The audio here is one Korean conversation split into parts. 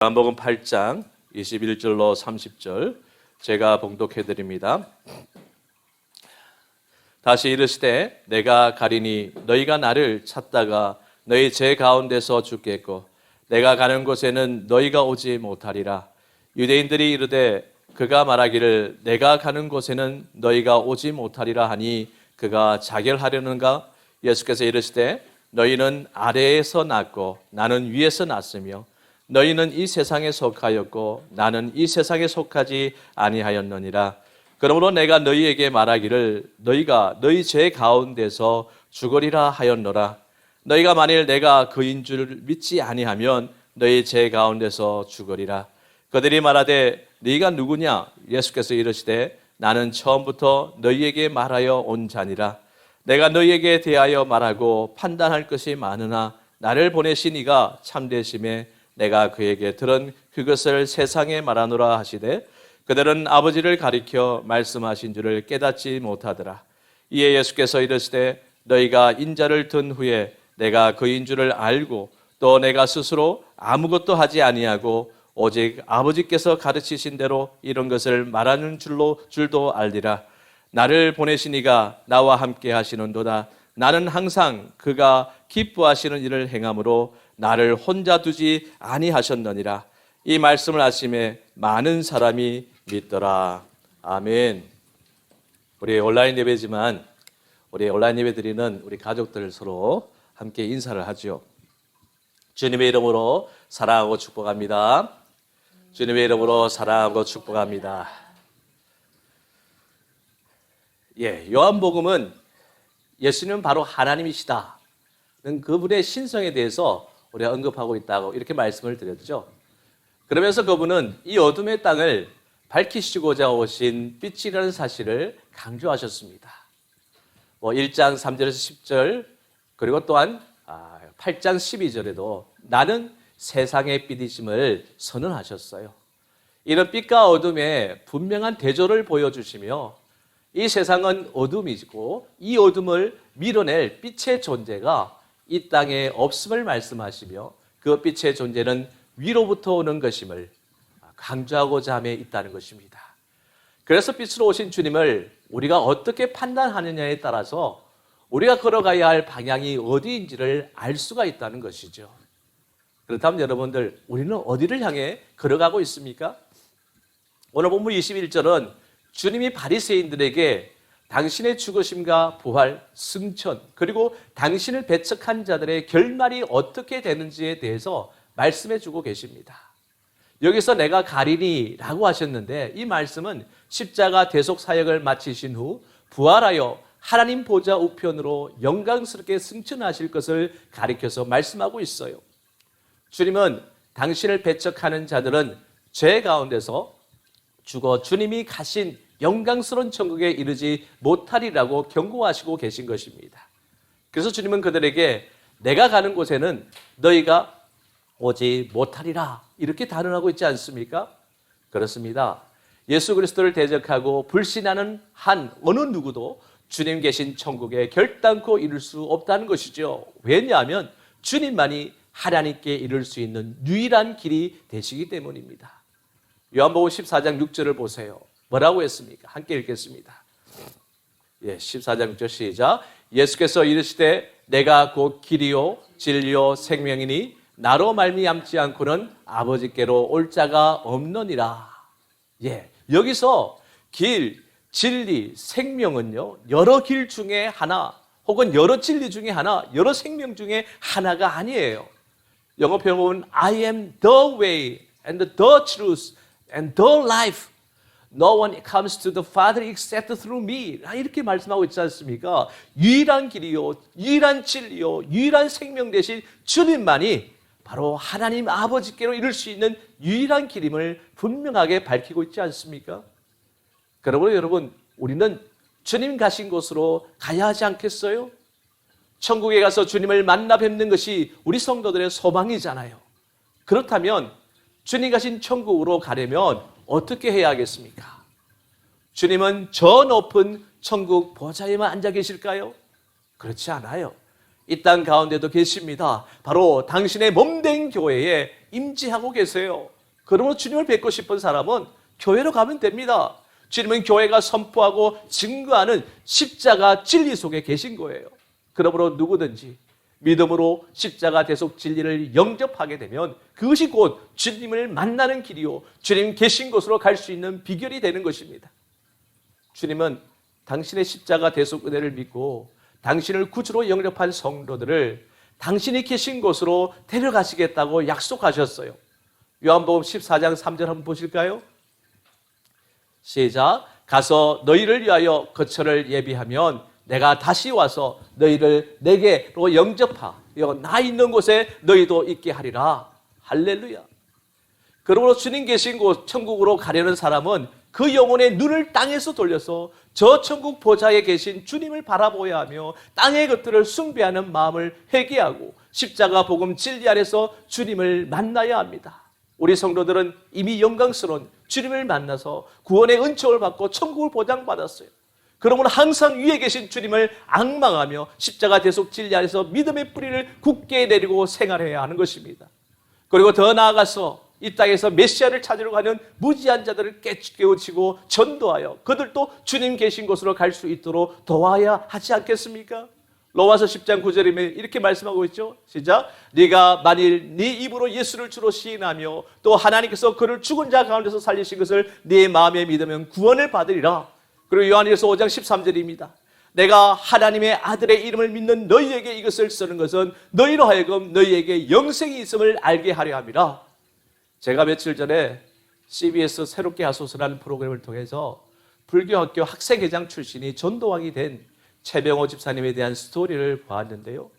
요한복음 8장 21절로 30절 제가 봉독해 드립니다. 다시 이르시되 내가 가리니 너희가 나를 찾다가 너희 제 가운데서 죽겠고 내가 가는 곳에는 너희가 오지 못하리라. 유대인들이 이르되 그가 말하기를 내가 가는 곳에는 너희가 오지 못하리라 하니 그가 자결하려는가? 예수께서 이르시되 너희는 아래에서 났고 나는 위에서 났으며 너희는 이 세상에 속하였고 나는 이 세상에 속하지 아니하였느니라. 그러므로 내가 너희에게 말하기를 너희가 너희 죄 가운데서 죽으리라 하였노라. 너희가 만일 내가 그인 줄 믿지 아니하면 너희 죄 가운데서 죽으리라. 그들이 말하되 네가 누구냐? 예수께서 이르시되 나는 처음부터 너희에게 말하여 온 자니라. 내가 너희에게 대하여 말하고 판단할 것이 많으나 나를 보내신 이가 참되심에 내가 그에게 들은 그것을 세상에 말하노라 하시되 그들은 아버지를 가리켜 말씀하신 줄을 깨닫지 못하더라. 이에 예수께서 이르시되 너희가 인자를 든 후에 내가 그인 줄을 알고 또 내가 스스로 아무것도 하지 아니하고 오직 아버지께서 가르치신 대로 이런 것을 말하는 줄도 알리라. 나를 보내신 이가 나와 함께 하시는도다. 나는 항상 그가 기뻐하시는 일을 행함으로 나를 혼자 두지 아니하셨느니라. 이 말씀을 하심에 많은 사람이 믿더라. 아멘. 우리 온라인 예배지만 우리 온라인 예배 드리는 우리 가족들 서로 함께 인사를 하죠. 주님의 이름으로 사랑하고 축복합니다. 주님의 이름으로 사랑하고 축복합니다. 요한복음은 예수님은 바로 하나님이시다. 그분의 신성에 대해서 우리가 언급하고 있다고 이렇게 말씀을 드렸죠. 그러면서 그분은 이 어둠의 땅을 밝히시고자 오신 빛이라는 사실을 강조하셨습니다. 1장 3절에서 10절 그리고 또한 8장 12절에도 나는 세상의 빛이심을 선언하셨어요. 이런 빛과 어둠의 분명한 대조를 보여주시며 이 세상은 어둠이고 이 어둠을 밀어낼 빛의 존재가 이 땅에 없음을 말씀하시며 그 빛의 존재는 위로부터 오는 것임을 강조하고자 함에 있다는 것입니다. 그래서 빛으로 오신 주님을 우리가 어떻게 판단하느냐에 따라서 우리가 걸어가야 할 방향이 어디인지를 알 수가 있다는 것이죠. 그렇다면 여러분들 우리는 어디를 향해 걸어가고 있습니까? 오늘 본문 21절은 주님이 바리새인들에게 당신의 죽으심과 부활, 승천, 그리고 당신을 배척한 자들의 결말이 어떻게 되는지에 대해서 말씀해 주고 계십니다. 여기서 내가 가리니 라고 하셨는데 이 말씀은 십자가 대속 사역을 마치신 후 부활하여 하나님 보좌 우편으로 영광스럽게 승천하실 것을 가리켜서 말씀하고 있어요. 주님은 당신을 배척하는 자들은 죄 가운데서 죽어 주님이 가신 영광스러운 천국에 이르지 못하리라고 경고하시고 계신 것입니다. 그래서 주님은 그들에게 내가 가는 곳에는 너희가 오지 못하리라 이렇게 단언하고 있지 않습니까? 그렇습니다. 예수 그리스도를 대적하고 불신하는 한 어느 누구도 주님 계신 천국에 결단코 이룰 수 없다는 것이죠. 왜냐하면 주님만이 하나님께 이룰 수 있는 유일한 길이 되시기 때문입니다. 요한복음 14장 6절을 보세요. 뭐라고 했습니까? 함께 읽겠습니다. 14장 6절 시작. 예수께서 이르시되 내가 곧 길이요 진리요 생명이니 나로 말미암지 않고는 아버지께로 올 자가 없느니라. 여기서 길, 진리, 생명은요 여러 길 중에 하나 혹은 여러 진리 중에 하나, 여러 생명 중에 하나가 아니에요. 영어 표현 보면 I am the way and the truth and the life. No one comes to the Father except through me. 이렇게 말씀하고 있지 않습니까? 유일한 길이요, 유일한 진리요, 유일한 생명 되신 주님만이 바로 하나님 아버지께로 이룰 수 있는 유일한 길임을 분명하게 밝히고 있지 않습니까? 그러므로 여러분, 우리는 주님 가신 곳으로 가야 하지 않겠어요? 천국에 가서 주님을 만나 뵙는 것이 우리 성도들의 소망이잖아요. 그렇다면 주님 가신 천국으로 가려면 어떻게 해야 하겠습니까? 주님은 저 높은 천국 보좌에만 앉아 계실까요? 그렇지 않아요. 이 땅 가운데도 계십니다. 바로 당신의 몸된 교회에 임재하고 계세요. 그러므로 주님을 뵙고 싶은 사람은 교회로 가면 됩니다. 주님은 교회가 선포하고 증거하는 십자가 진리 속에 계신 거예요. 그러므로 누구든지 믿음으로 십자가 대속 진리를 영접하게 되면 그것이 곧 주님을 만나는 길이요, 주님 계신 곳으로 갈 수 있는 비결이 되는 것입니다. 주님은 당신의 십자가 대속 은혜를 믿고 당신을 구주로 영접한 성도들을 당신이 계신 곳으로 데려가시겠다고 약속하셨어요. 요한복음 14장 3절 한번 보실까요? 시작. 가서 너희를 위하여 거처를 예비하면 내가 다시 와서 너희를 내게로 영접하여 나 있는 곳에 너희도 있게 하리라. 할렐루야. 그러므로 주님 계신 곳 천국으로 가려는 사람은 그 영혼의 눈을 땅에서 돌려서 저 천국 보좌에 계신 주님을 바라보아야 하며 땅의 것들을 숭배하는 마음을 회개하고 십자가 복음 진리 안에서 주님을 만나야 합니다. 우리 성도들은 이미 영광스러운 주님을 만나서 구원의 은총을 받고 천국을 보장받았어요. 그러므로 항상 위에 계신 주님을 앙망하며 십자가 대속 진리 안에서 믿음의 뿌리를 굳게 내리고 생활해야 하는 것입니다. 그리고 더 나아가서 이 땅에서 메시아를 찾으러 가는 무지한 자들을 깨우치고 전도하여 그들도 주님 계신 곳으로 갈 수 있도록 도와야 하지 않겠습니까? 로마서 10장 9절이면 이렇게 말씀하고 있죠. 시작. 네가 만일 네 입으로 예수를 주로 시인하며 또 하나님께서 그를 죽은 자 가운데서 살리신 것을 네 마음에 믿으면 구원을 받으리라. 그리고 요한일서 5장 13절입니다. 내가 하나님의 아들의 이름을 믿는 너희에게 이것을 쓰는 것은 너희로 하여금 너희에게 영생이 있음을 알게 하려 함이라. 제가 며칠 전에 CBS 새롭게 하소서라는 프로그램을 통해서 불교학교 학생회장 출신이 전도왕이 된 최병호 집사님에 대한 스토리를 보았는데요.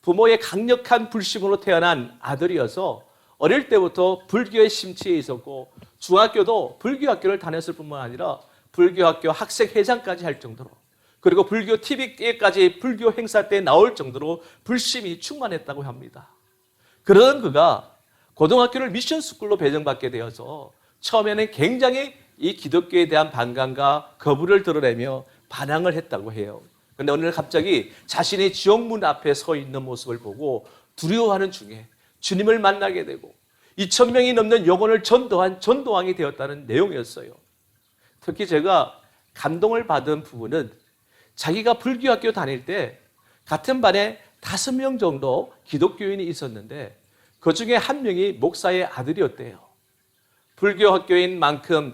부모의 강력한 불신으로 태어난 아들이어서 어릴 때부터 불교에 심취해 있었고 중학교도 불교학교를 다녔을 뿐만 아니라 불교학교 학생회장까지 할 정도로, 그리고 불교 TV에까지 불교 행사 때 나올 정도로 불심이 충만했다고 합니다. 그러던 그가 고등학교를 미션스쿨로 배정받게 되어서 처음에는 굉장히 이 기독교에 대한 반감과 거부를 드러내며 반항을 했다고 해요. 그런데 어느 날 갑자기 자신이 지옥문 앞에 서 있는 모습을 보고 두려워하는 중에 주님을 만나게 되고 2,000명이 넘는 영혼을 전도한 전도왕이 되었다는 내용이었어요. 특히 제가 감동을 받은 부분은 자기가 불교학교 다닐 때 같은 반에 5명 정도 기독교인이 있었는데 그 중에 한 명이 목사의 아들이었대요. 불교학교인 만큼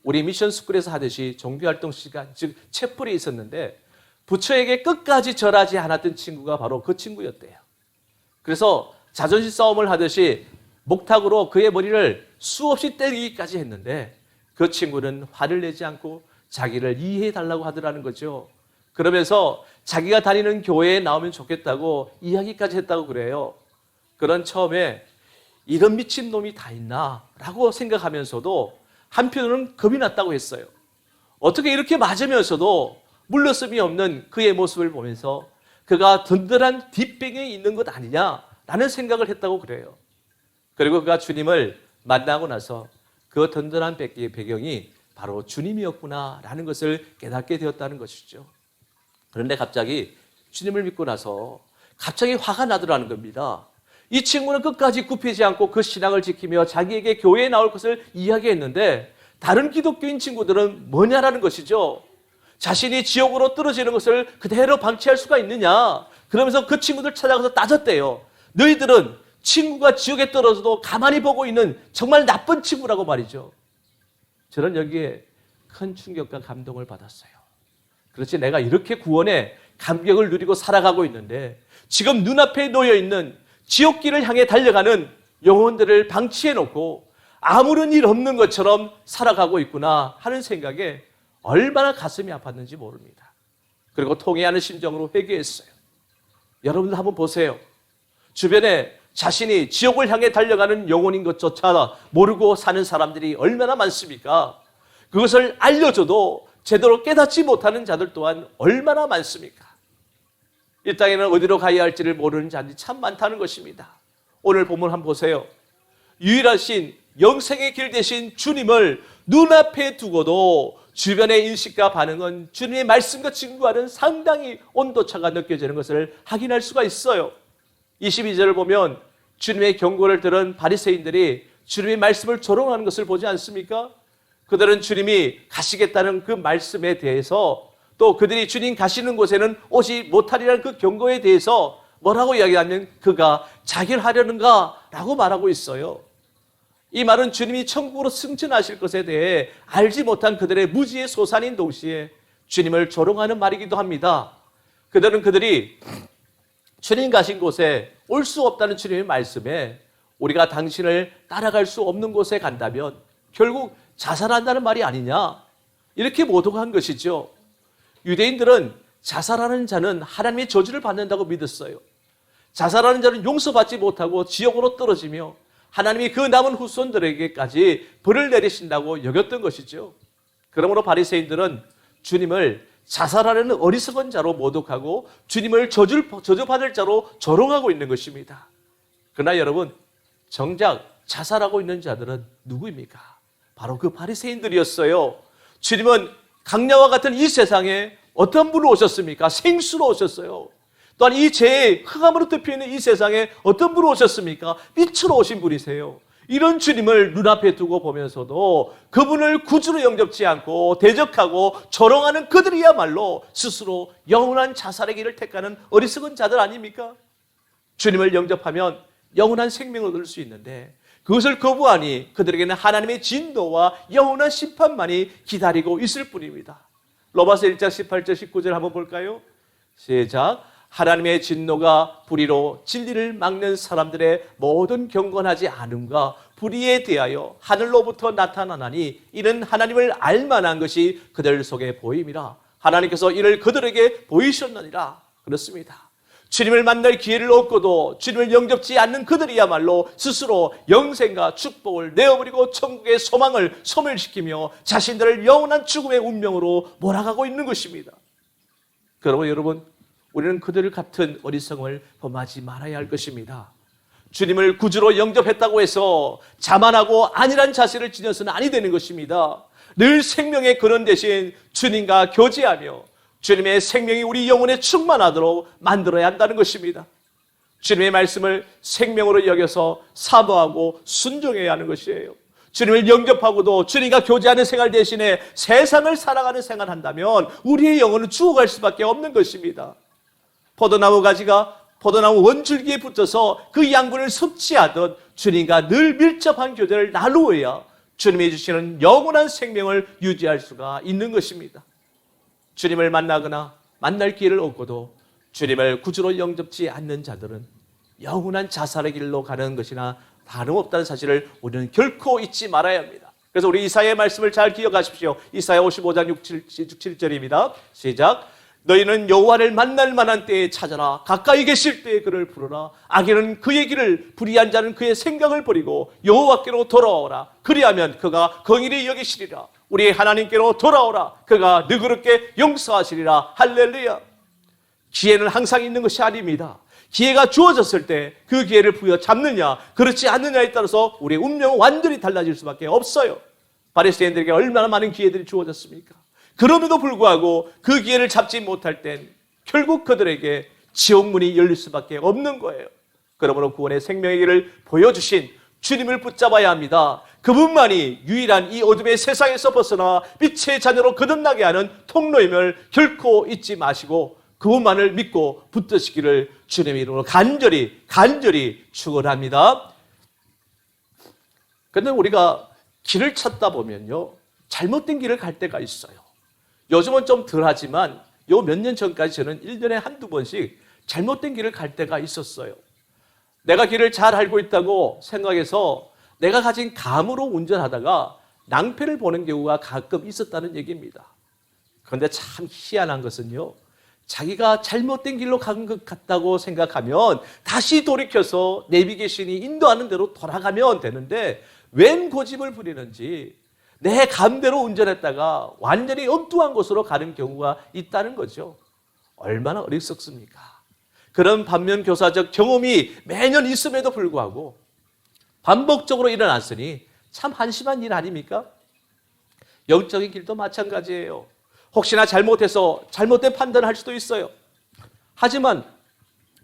우리 미션스쿨에서 하듯이 종교활동 시간, 즉 채플이 있었는데 부처에게 끝까지 절하지 않았던 친구가 바로 그 친구였대요. 그래서 자존심 싸움을 하듯이 목탁으로 그의 머리를 수없이 때리기까지 했는데 그 친구는 화를 내지 않고 자기를 이해해달라고 하더라는 거죠. 그러면서 자기가 다니는 교회에 나오면 좋겠다고 이야기까지 했다고 그래요. 그런 처음에 이런 미친놈이 다 있나 라고 생각하면서도 한편으로는 겁이 났다고 했어요. 어떻게 이렇게 맞으면서도 물러섬이 없는 그의 모습을 보면서 그가 든든한 뒷배경이 있는 것 아니냐라는 생각을 했다고 그래요. 그리고 그가 주님을 만나고 나서 그 든든한 배경이 바로 주님이었구나라는 것을 깨닫게 되었다는 것이죠. 그런데 갑자기 주님을 믿고 나서 갑자기 화가 나더라는 겁니다. 이 친구는 끝까지 굽히지 않고 그 신앙을 지키며 자기에게 교회에 나올 것을 이야기했는데 다른 기독교인 친구들은 뭐냐라는 것이죠. 자신이 지옥으로 떨어지는 것을 그대로 방치할 수가 있느냐. 그러면서 그 친구들 찾아가서 따졌대요. 너희들은 친구가 지옥에 떨어져도 가만히 보고 있는 정말 나쁜 친구라고 말이죠. 저는 여기에 큰 충격과 감동을 받았어요. 그렇지, 내가 이렇게 구원의 감격을 누리고 살아가고 있는데 지금 눈앞에 놓여있는 지옥길을 향해 달려가는 영혼들을 방치해놓고 아무런 일 없는 것처럼 살아가고 있구나 하는 생각에 얼마나 가슴이 아팠는지 모릅니다. 그리고 통회하는 심정으로 회개했어요. 여러분들 한번 보세요. 주변에 자신이 지옥을 향해 달려가는 영혼인 것조차 모르고 사는 사람들이 얼마나 많습니까? 그것을 알려줘도 제대로 깨닫지 못하는 자들 또한 얼마나 많습니까? 이 땅에는 어디로 가야 할지를 모르는 자들이 참 많다는 것입니다. 오늘 본문 한번 보세요. 유일하신 영생의 길 대신 주님을 눈앞에 두고도 주변의 인식과 반응은 주님의 말씀과 증거와는 상당히 온도차가 느껴지는 것을 확인할 수가 있어요. 22절을 보면 주님의 경고를 들은 바리새인들이 주님의 말씀을 조롱하는 것을 보지 않습니까? 그들은 주님이 가시겠다는 그 말씀에 대해서, 또 그들이 주님 가시는 곳에는 오지 못하리라는 그 경고에 대해서 뭐라고 이야기하면 그가 자기를 하려는가 라고 말하고 있어요. 이 말은 주님이 천국으로 승천하실 것에 대해 알지 못한 그들의 무지의 소산인 동시에 주님을 조롱하는 말이기도 합니다. 그들이 주님 가신 곳에 올 수 없다는 주님의 말씀에 우리가 당신을 따라갈 수 없는 곳에 간다면 결국 자살한다는 말이 아니냐, 이렇게 모독한 것이죠. 유대인들은 자살하는 자는 하나님의 저주를 받는다고 믿었어요. 자살하는 자는 용서받지 못하고 지옥으로 떨어지며 하나님이 그 남은 후손들에게까지 벌을 내리신다고 여겼던 것이죠. 그러므로 바리새인들은 주님을 자살하려는 어리석은 자로 모독하고 주님을 저주받을 자로 조롱하고 있는 것입니다. 그러나 여러분, 정작 자살하고 있는 자들은 누구입니까? 바로 그 바리새인들이었어요. 주님은 강야와 같은 이 세상에 어떤 분으로 오셨습니까? 생수로 오셨어요. 또한 이 죄의 흑암으로 덮여있는 이 세상에 어떤 분으로 오셨습니까? 빛으로 오신 분이세요. 이런 주님을 눈앞에 두고 보면서도 그분을 구주로 영접지 않고 대적하고 조롱하는 그들이야말로 스스로 영원한 자살의 길을 택하는 어리석은 자들 아닙니까? 주님을 영접하면 영원한 생명을 얻을 수 있는데 그것을 거부하니 그들에게는 하나님의 진노와 영원한 심판만이 기다리고 있을 뿐입니다. 로마서 1장 18절 19절 한번 볼까요? 시작. 하나님의 진노가 불의로 진리를 막는 사람들의 모든 경건하지 않음과 불의에 대하여 하늘로부터 나타나나니 이는 하나님을 알만한 것이 그들 속에 보임이라. 하나님께서 이를 그들에게 보이셨느니라. 그렇습니다. 주님을 만날 기회를 얻고도 주님을 영접지 않는 그들이야말로 스스로 영생과 축복을 내어버리고 천국의 소망을 소멸시키며 자신들을 영원한 죽음의 운명으로 몰아가고 있는 것입니다. 그러므로 여러분, 우리는 그들 같은 어리석음을 범하지 말아야 할 것입니다. 주님을 구주로 영접했다고 해서 자만하고 안일한 자세를 지녀서는 아니 되는 것입니다. 늘 생명의 근원 대신 주님과 교제하며 주님의 생명이 우리 영혼에 충만하도록 만들어야 한다는 것입니다. 주님의 말씀을 생명으로 여겨서 사모하고 순종해야 하는 것이에요. 주님을 영접하고도 주님과 교제하는 생활 대신에 세상을 살아가는 생활을 한다면 우리의 영혼은 죽어갈 수밖에 없는 것입니다. 포도나무 가지가 포도나무 원줄기에 붙어서 그 양분을 섭취하듯 주님과 늘 밀접한 교제를 나누어야 주님이 주시는 영원한 생명을 유지할 수가 있는 것입니다. 주님을 만나거나 만날 기회를 얻고도 주님을 구주로 영접지 않는 자들은 영원한 자살의 길로 가는 것이나 다름없다는 사실을 우리는 결코 잊지 말아야 합니다. 그래서 우리 이사야의 말씀을 잘 기억하십시오. 이사야 55장 6, 7절입니다. 시작. 너희는 여호와를 만날 만한 때에 찾아라. 가까이 계실 때에 그를 부르라. 악인은 그의 길을, 불의한 자는 그의 생각을 버리고 여호와께로 돌아오라. 그리하면 그가 긍휼히 여기시리라. 우리 하나님께로 돌아오라. 그가 너그럽게 용서하시리라. 할렐루야. 기회는 항상 있는 것이 아닙니다. 기회가 주어졌을 때 그 기회를 부여잡느냐 그렇지 않느냐에 따라서 우리의 운명은 완전히 달라질 수밖에 없어요. 바리새인들에게 얼마나 많은 기회들이 주어졌습니까? 그럼에도 불구하고 그 기회를 잡지 못할 땐 결국 그들에게 지옥문이 열릴 수밖에 없는 거예요. 그러므로 구원의 생명의 길을 보여주신 주님을 붙잡아야 합니다. 그분만이 유일한 이 어둠의 세상에서 벗어나 빛의 자녀로 거듭나게 하는 통로임을 결코 잊지 마시고 그분만을 믿고 붙드시기를 주님의 이름으로 간절히 축원합니다. 그런데 우리가 길을 찾다 보면요, 잘못된 길을 갈 때가 있어요. 요즘은 좀 덜하지만 요 몇 년 전까지 저는 1년에 한두 번씩 잘못된 길을 갈 때가 있었어요. 내가 길을 잘 알고 있다고 생각해서 내가 가진 감으로 운전하다가 낭패를 보는 경우가 가끔 있었다는 얘기입니다. 그런데 참 희한한 것은요, 자기가 잘못된 길로 간 것 같다고 생각하면 다시 돌이켜서 내비게이션이 인도하는 대로 돌아가면 되는데 웬 고집을 부리는지 내 감대로 운전했다가 완전히 엉뚱한 곳으로 가는 경우가 있다는 거죠. 얼마나 어리석습니까? 그런 반면교사적 경험이 매년 있음에도 불구하고 반복적으로 일어났으니 참 한심한 일 아닙니까? 영적인 길도 마찬가지예요. 혹시나 잘못해서 잘못된 판단을 할 수도 있어요. 하지만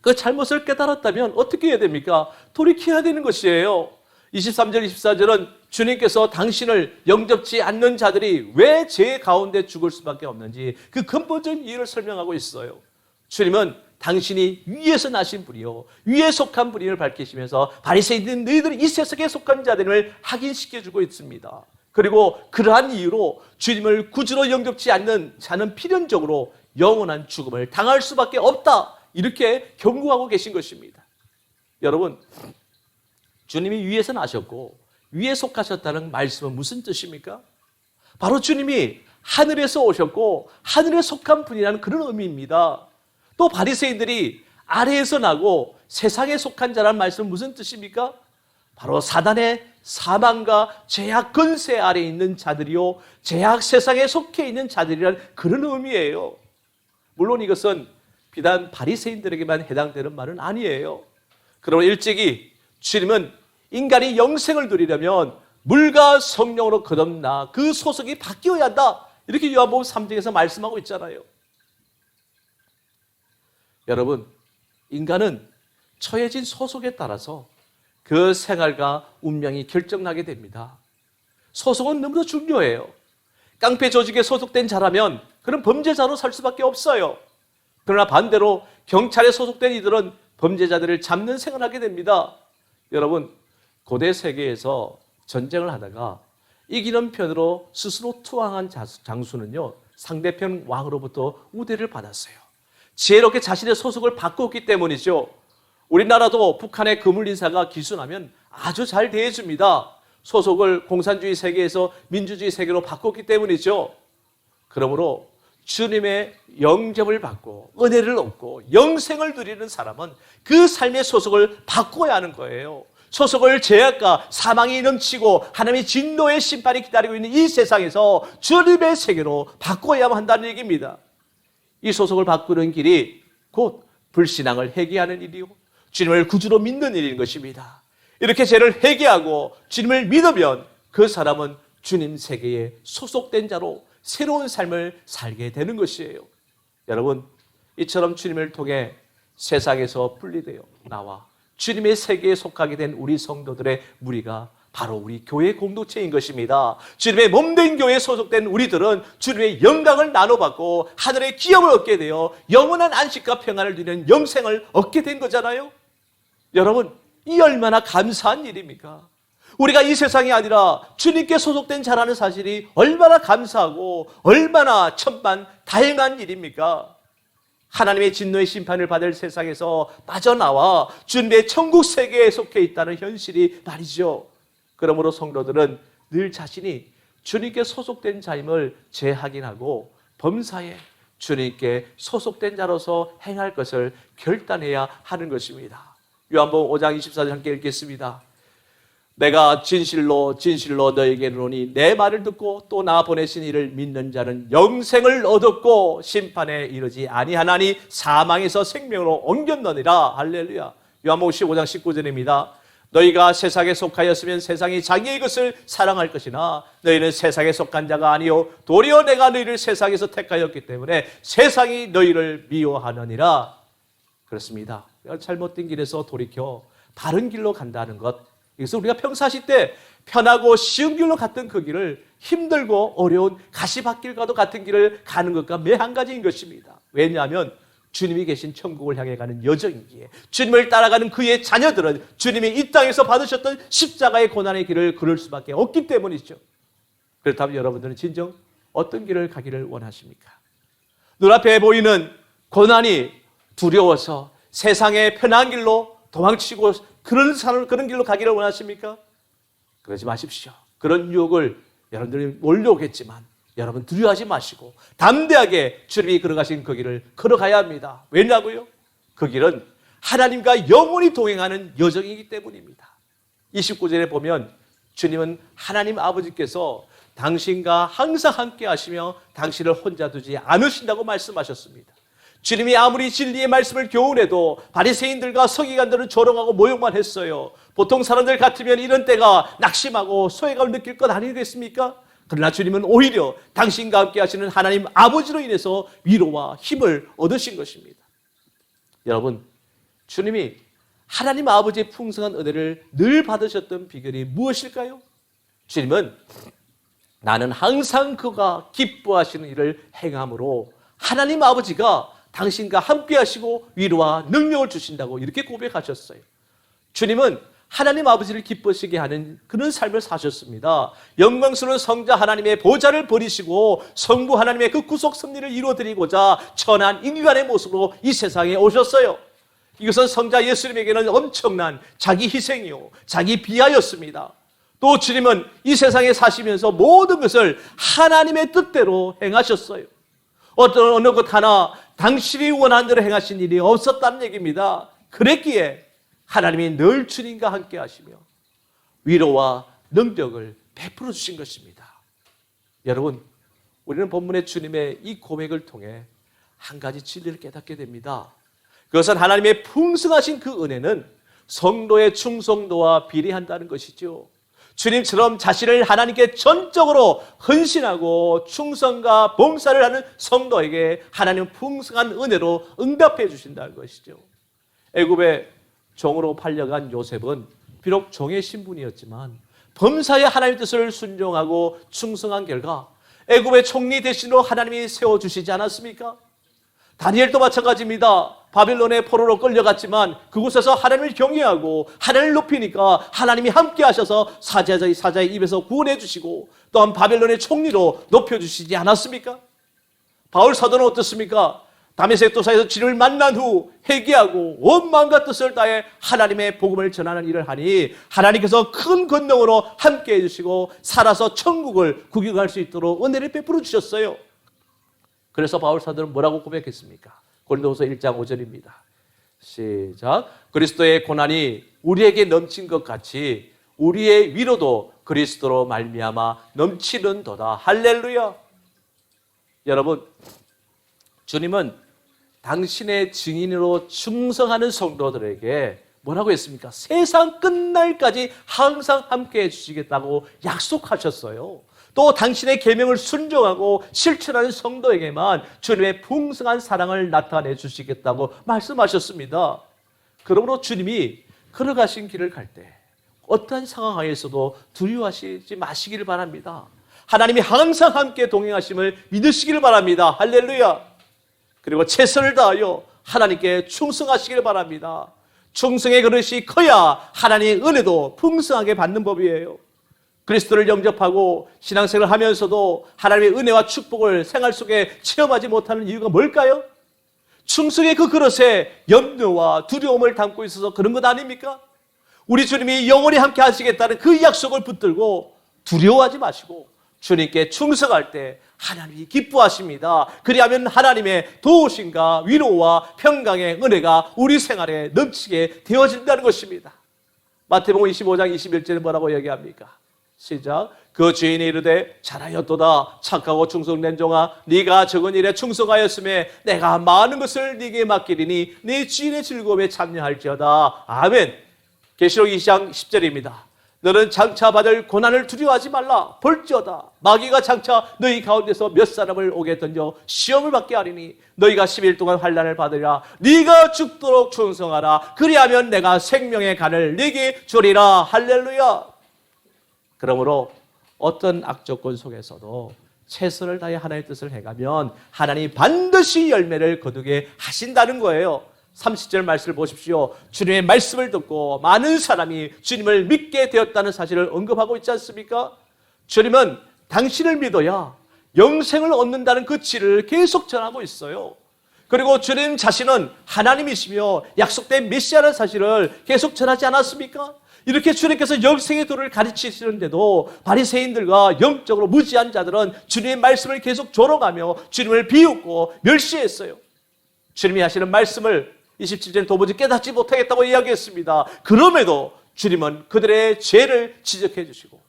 그 잘못을 깨달았다면 어떻게 해야 됩니까? 돌이켜야 되는 것이에요. 23절, 24절은 주님께서 당신을 영접지 않는 자들이 왜 죄 가운데 죽을 수밖에 없는지 그 근본적인 이유를 설명하고 있어요. 주님은 당신이 위에서 나신 분이요, 위에 속한 분임을 밝히시면서 바리새인들은 너희들이 이 세상에 속한 자들을 확인시켜주고 있습니다. 그리고 그러한 이유로 주님을 구주로 영접지 않는 자는 필연적으로 영원한 죽음을 당할 수밖에 없다, 이렇게 경고하고 계신 것입니다. 여러분, 주님이 위에서 나셨고 위에 속하셨다는 말씀은 무슨 뜻입니까? 바로 주님이 하늘에서 오셨고 하늘에 속한 분이라는 그런 의미입니다. 또 바리새인들이 아래에서 나고 세상에 속한 자라는 말씀은 무슨 뜻입니까? 바로 사단의 사망과 죄악 권세 아래에 있는 자들이요, 죄악 세상에 속해 있는 자들이라는 그런 의미예요. 물론 이것은 비단 바리새인들에게만 해당되는 말은 아니에요. 그러나 일찍이 주님은 인간이 영생을 누리려면 물과 성령으로 거듭나 그 소속이 바뀌어야 한다, 이렇게 요한복음 3장에서 말씀하고 있잖아요. 여러분, 인간은 처해진 소속에 따라서 그 생활과 운명이 결정나게 됩니다. 소속은 너무나 중요해요. 깡패 조직에 소속된 자라면 그런 범죄자로 살 수밖에 없어요. 그러나 반대로 경찰에 소속된 이들은 범죄자들을 잡는 생활을 하게 됩니다. 여러분, 고대 세계에서 전쟁을 하다가 이기는 편으로 스스로 투항한 장수는요, 상대편 왕으로부터 우대를 받았어요. 지혜롭게 자신의 소속을 바꾸었기 때문이죠. 우리나라도 북한의 거물인사가 기순하면 아주 잘 대해줍니다. 소속을 공산주의 세계에서 민주주의 세계로 바꿨기 때문이죠. 그러므로 주님의 영접을 받고 은혜를 얻고 영생을 누리는 사람은 그 삶의 소속을 바꿔야 하는 거예요. 소속을 죄악과 사망이 넘치고 하나님의 진노의 심판이 기다리고 있는 이 세상에서 주님의 세계로 바꿔야만 한다는 얘기입니다. 이 소속을 바꾸는 길이 곧 불신앙을 회개하는 일이요, 주님을 구주로 믿는 일인 것입니다. 이렇게 죄를 회개하고 주님을 믿으면 그 사람은 주님 세계에 소속된 자로 새로운 삶을 살게 되는 것이에요. 여러분, 이처럼 주님을 통해 세상에서 분리되어 나와 주님의 세계에 속하게 된 우리 성도들의 무리가 바로 우리 교회 공동체인 것입니다. 주님의 몸된 교회에 소속된 우리들은 주님의 영광을 나눠받고 하늘의 기업을 얻게 되어 영원한 안식과 평안을 누리는 영생을 얻게 된 거잖아요. 여러분, 이 얼마나 감사한 일입니까? 우리가 이 세상이 아니라 주님께 소속된 자라는 사실이 얼마나 감사하고 얼마나 천만 다행한 일입니까? 하나님의 진노의 심판을 받을 세상에서 빠져나와 주님의 천국 세계에 속해 있다는 현실이 말이죠. 그러므로 성도들은 늘 자신이 주님께 소속된 자임을 재확인하고 범사에 주님께 소속된 자로서 행할 것을 결단해야 하는 것입니다. 요한복음 5장 24절 함께 읽겠습니다. 내가 진실로 진실로 너에게 이르노니 내 말을 듣고 또 나 보내신 이를 믿는 자는 영생을 얻었고 심판에 이르지 아니하나니 사망에서 생명으로 옮겼느니라. 할렐루야. 요한복음 15장 19절입니다. 너희가 세상에 속하였으면 세상이 자기의 것을 사랑할 것이나 너희는 세상에 속한 자가 아니요 도리어 내가 너희를 세상에서 택하였기 때문에 세상이 너희를 미워하느니라. 그렇습니다. 잘못된 길에서 돌이켜 바른 길로 간다는 것, 그래서 우리가 평사시 때 편하고 쉬운 길로 갔던 그 길을 힘들고 어려운 가시밭길과도 같은 길을 가는 것과 매 한 가지인 것입니다. 왜냐하면 주님이 계신 천국을 향해 가는 여정이기에 주님을 따라가는 그의 자녀들은 주님이 이 땅에서 받으셨던 십자가의 고난의 길을 걸을 수밖에 없기 때문이죠. 그렇다면 여러분들은 진정 어떤 길을 가기를 원하십니까? 눈앞에 보이는 고난이 두려워서 세상의 편한 길로 도망치고 그런 길로 가기를 원하십니까? 그러지 마십시오. 그런 유혹을 여러분들이 몰려오겠지만 여러분 두려워하지 마시고 담대하게 주님이 걸어가신 그 길을 걸어가야 합니다. 왜냐고요? 그 길은 하나님과 영원히 동행하는 여정이기 때문입니다. 29절에 보면 주님은 하나님 아버지께서 당신과 항상 함께 하시며 당신을 혼자 두지 않으신다고 말씀하셨습니다. 주님이 아무리 진리의 말씀을 교훈해도 바리새인들과 서기관들은 조롱하고 모욕만 했어요. 보통 사람들 같으면 이런 때가 낙심하고 소외감을 느낄 것 아니겠습니까? 그러나 주님은 오히려 당신과 함께 하시는 하나님 아버지로 인해서 위로와 힘을 얻으신 것입니다. 여러분, 주님이 하나님 아버지의 풍성한 은혜를 늘 받으셨던 비결이 무엇일까요? 주님은 나는 항상 그가 기뻐하시는 일을 행함으로 하나님 아버지가 당신과 함께 하시고 위로와 능력을 주신다고 이렇게 고백하셨어요. 주님은 하나님 아버지를 기쁘시게 하는 그런 삶을 사셨습니다. 영광스러운 성자 하나님의 보좌를 버리시고 성부 하나님의 그 구속 섭리를 이루어드리고자 천한 인간의 모습으로 이 세상에 오셨어요. 이것은 성자 예수님에게는 엄청난 자기 희생이요, 자기 비하였습니다. 또 주님은 이 세상에 사시면서 모든 것을 하나님의 뜻대로 행하셨어요. 어느 것 하나 당신이 원한 대로 행하신 일이 없었다는 얘기입니다. 그랬기에 하나님이 늘 주님과 함께 하시며 위로와 능력을 베풀어 주신 것입니다. 여러분, 우리는 본문의 주님의 이 고백을 통해 한 가지 진리를 깨닫게 됩니다. 그것은 하나님의 풍성하신 그 은혜는 성도의 충성도와 비례한다는 것이죠. 주님처럼 자신을 하나님께 전적으로 헌신하고 충성과 봉사를 하는 성도에게 하나님은 풍성한 은혜로 응답해 주신다는 것이죠. 애굽의 종으로 팔려간 요셉은 비록 종의 신분이었지만 범사에 하나님의 뜻을 순종하고 충성한 결과 애굽의 총리 대신으로 하나님이 세워주시지 않았습니까? 다니엘도 마찬가지입니다. 바빌론의 포로로 끌려갔지만 그곳에서 하나님을 경외하고 하나님을 높이니까 하나님이 함께 하셔서 사자의 입에서 구원해 주시고 또한 바빌론의 총리로 높여주시지 않았습니까? 바울 사도는 어떻습니까? 다메섹 도사에서 주님을 만난 후 회개하고 온 마음과 뜻을 다해 하나님의 복음을 전하는 일을 하니 하나님께서 큰 권능으로 함께 해주시고 살아서 천국을 구경할 수 있도록 은혜를 베풀어 주셨어요. 그래서 바울 사도는 뭐라고 고백했습니까? 고린도후서 1장 5절입니다. 시작. 그리스도의 고난이 우리에게 넘친 것 같이 우리의 위로도 그리스도로 말미암아 넘치는도다. 할렐루야. 여러분, 주님은 당신의 증인으로 충성하는 성도들에게 뭐라고 했습니까? 세상 끝날까지 항상 함께 해주시겠다고 약속하셨어요. 또 당신의 계명을 순종하고 실천하는 성도에게만 주님의 풍성한 사랑을 나타내 주시겠다고 말씀하셨습니다. 그러므로 주님이 걸어가신 길을 갈 때 어떠한 상황 하에서도 두려워하시지 마시기를 바랍니다. 하나님이 항상 함께 동행하심을 믿으시기를 바랍니다. 할렐루야. 그리고 최선을 다하여 하나님께 충성하시기를 바랍니다. 충성의 그릇이 커야 하나님의 은혜도 풍성하게 받는 법이에요. 그리스도를 영접하고 신앙생활을 하면서도 하나님의 은혜와 축복을 생활 속에 체험하지 못하는 이유가 뭘까요? 충성의 그 그릇에 염려와 두려움을 담고 있어서 그런 것 아닙니까? 우리 주님이 영원히 함께 하시겠다는 그 약속을 붙들고 두려워하지 마시고 주님께 충성할 때 하나님이 기뻐하십니다. 그리하면 하나님의 도우심과 위로와 평강의 은혜가 우리 생활에 넘치게 되어진다는 것입니다. 마태복음 25장 21절에 뭐라고 얘기합니까? 시작. 그 주인이 이르되 잘하였도다. 착하고 충성된 종아, 네가 적은 일에 충성하였음에 내가 많은 것을 네게 맡기리니 네 주인의 즐거움에 참여할지어다. 아멘. 계시록 20장 10절입니다. 너는 장차 받을 고난을 두려워하지 말라. 볼지어다 마귀가 장차 너희 가운데서 몇 사람을 오게 던져 시험을 받게 하리니 너희가 10일 동안 환난을 받으리라. 네가 죽도록 충성하라. 그리하면 내가 생명의 간을 네게 주리라. 할렐루야. 그러므로 어떤 악조건 속에서도 최선을 다해 하나님의 뜻을 행하면 하나님이 반드시 열매를 거두게 하신다는 거예요. 30절 말씀을 보십시오. 주님의 말씀을 듣고 많은 사람이 주님을 믿게 되었다는 사실을 언급하고 있지 않습니까? 주님은 당신을 믿어야 영생을 얻는다는 그 진리를 계속 전하고 있어요. 그리고 주님 자신은 하나님이시며 약속된 메시아라는 사실을 계속 전하지 않았습니까? 이렇게 주님께서 영생의 도를 가르치시는데도 바리새인들과 영적으로 무지한 자들은 주님의 말씀을 계속 조롱하며 주님을 비웃고 멸시했어요. 주님이 하시는 말씀을 27절에 도무지 깨닫지 못하겠다고 이야기했습니다. 그럼에도 주님은 그들의 죄를 지적해 주시고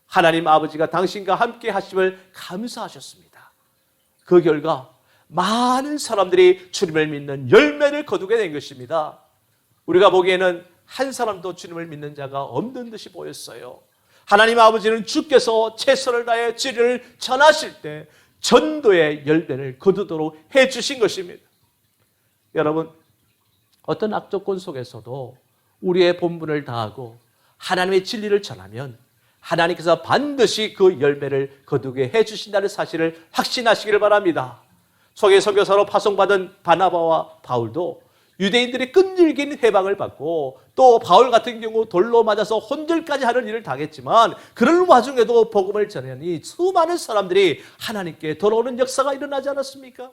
하나님 아버지가 당신과 함께 하심을 감사하셨습니다. 그 결과 많은 사람들이 주님을 믿는 열매를 거두게 된 것입니다. 우리가 보기에는 한 사람도 주님을 믿는 자가 없는 듯이 보였어요. 하나님 아버지는 주께서 최선을 다해 진리를 전하실 때 전도의 열매를 거두도록 해주신 것입니다. 여러분, 어떤 악조건 속에서도 우리의 본분을 다하고 하나님의 진리를 전하면 하나님께서 반드시 그 열매를 거두게 해주신다는 사실을 확신하시기를 바랍니다. 소개 선교사로 파송받은 바나바와 바울도 유대인들이 끈질긴 해방을 받고 또 바울 같은 경우 돌로 맞아서 혼절까지 하는 일을 당했지만 그런 와중에도 복음을 전하니 수많은 사람들이 하나님께 돌아오는 역사가 일어나지 않았습니까?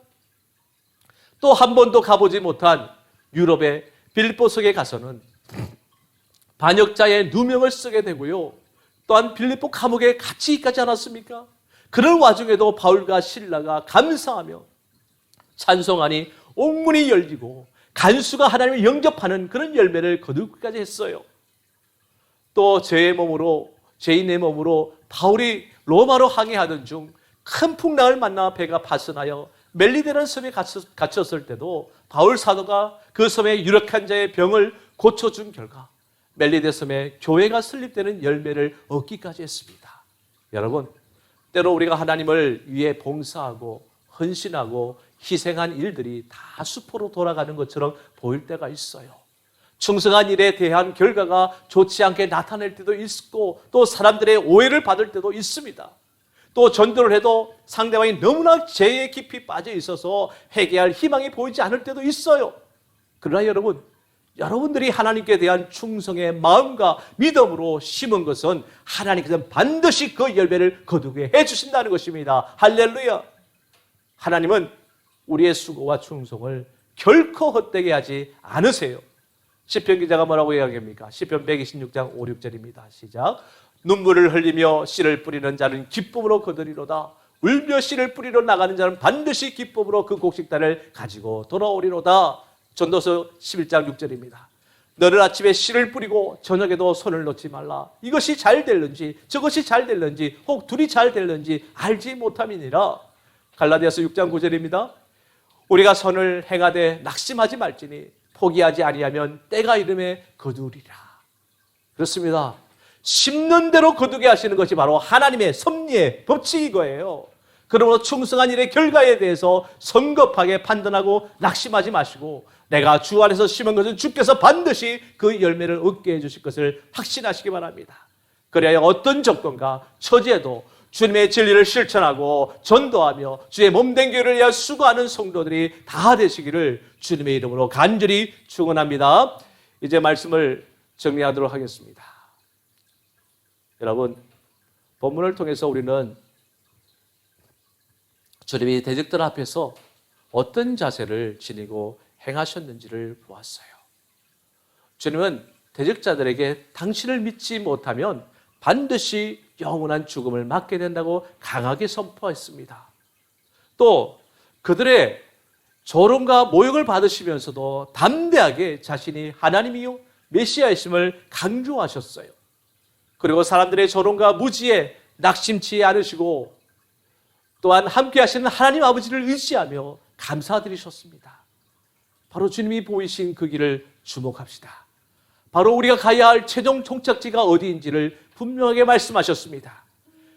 또 한 번도 가보지 못한 유럽의 빌립보성에 가서는 반역자의 누명을 쓰게 되고요. 또한 빌립보 감옥에 갇히기까지 않았습니까? 그런 와중에도 바울과 실라가 감사하며 찬송하니 옥문이 열리고 간수가 하나님을 영접하는 그런 열매를 거두기까지 했어요. 또 죄인의 몸으로 바울이 로마로 항해하던 중 큰 풍랑을 만나 배가 파손하여 멜리데라는 섬에 갇혔을 때도 바울 사도가 그 섬에 유력한 자의 병을 고쳐준 결과 멜리데 섬에 교회가 설립되는 열매를 얻기까지 했습니다. 여러분, 때로 우리가 하나님을 위해 봉사하고 헌신하고 희생한 일들이 다 수포로 돌아가는 것처럼 보일 때가 있어요. 충성한 일에 대한 결과가 좋지 않게 나타날 때도 있고 또 사람들의 오해를 받을 때도 있습니다. 또 전도를 해도 상대방이 너무나 죄에 깊이 빠져 있어서 회개할 희망이 보이지 않을 때도 있어요. 그러나 여러분들이 하나님께 대한 충성의 마음과 믿음으로 심은 것은 하나님께서 반드시 그 열매를 거두게 해주신다는 것입니다. 할렐루야! 하나님은 우리의 수고와 충성을 결코 헛되게 하지 않으세요. 시편 기자가 뭐라고 이야기합니까? 시편 126장 5, 6절입니다. 시작. 눈물을 흘리며 씨를 뿌리는 자는 기쁨으로 거두리로다. 울며 씨를 뿌리러 나가는 자는 반드시 기쁨으로 그 곡식단을 가지고 돌아오리로다. 전도서 11장 6절입니다. 너는 아침에 씨를 뿌리고 저녁에도 손을 놓지 말라. 이것이 잘 될는지 저것이 잘 될는지 혹 둘이 잘 될는지 알지 못함이니라. 갈라디아서 6장 9절입니다. 우리가 선을 행하되 낙심하지 말지니 포기하지 아니하면 때가 이름에 거두리라. 그렇습니다. 심는 대로 거두게 하시는 것이 바로 하나님의 섭리의 법칙이 거예요. 그러므로 충성한 일의 결과에 대해서 성급하게 판단하고 낙심하지 마시고 내가 주 안에서 심은 것은 주께서 반드시 그 열매를 얻게 해주실 것을 확신하시기 바랍니다. 그래야 어떤 조건과 처지에도 주님의 진리를 실천하고 전도하며 주의 몸된 교회를 위하여 수고하는 성도들이 다 되시기를 주님의 이름으로 간절히 축원합니다. 이제 말씀을 정리하도록 하겠습니다. 여러분, 본문을 통해서 우리는 주님이 대적들 앞에서 어떤 자세를 지니고 행하셨는지를 보았어요. 주님은 대적자들에게 당신을 믿지 못하면 반드시 영원한 죽음을 맞게 된다고 강하게 선포했습니다. 또 그들의 조롱과 모욕을 받으시면서도 담대하게 자신이 하나님이요 메시아이심을 강조하셨어요. 그리고 사람들의 조롱과 무지에 낙심치 않으시고 또한 함께 하시는 하나님 아버지를 의지하며 감사드리셨습니다. 바로 주님이 보이신 그 길을 주목합시다. 바로 우리가 가야 할 최종 종착지가 어디인지를 분명하게 말씀하셨습니다.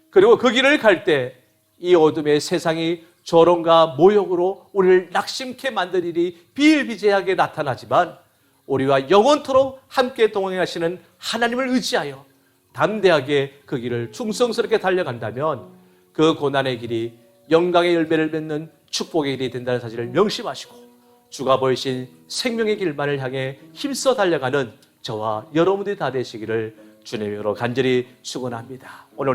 그리고 그 길을 갈 때 이 어둠의 세상이 조롱과 모욕으로 우리를 낙심케 만든 일이 비일비재하게 나타나지만 우리와 영원토록 함께 동행하시는 하나님을 의지하여 담대하게 그 길을 충성스럽게 달려간다면 그 고난의 길이 영광의 열매를 맺는 축복의 길이 된다는 사실을 명심하시고 주가 보이신 생명의 길만을 향해 힘써 달려가는 저와 여러분들이 다 되시기를 주님으로 간절히 축원합니다. 오늘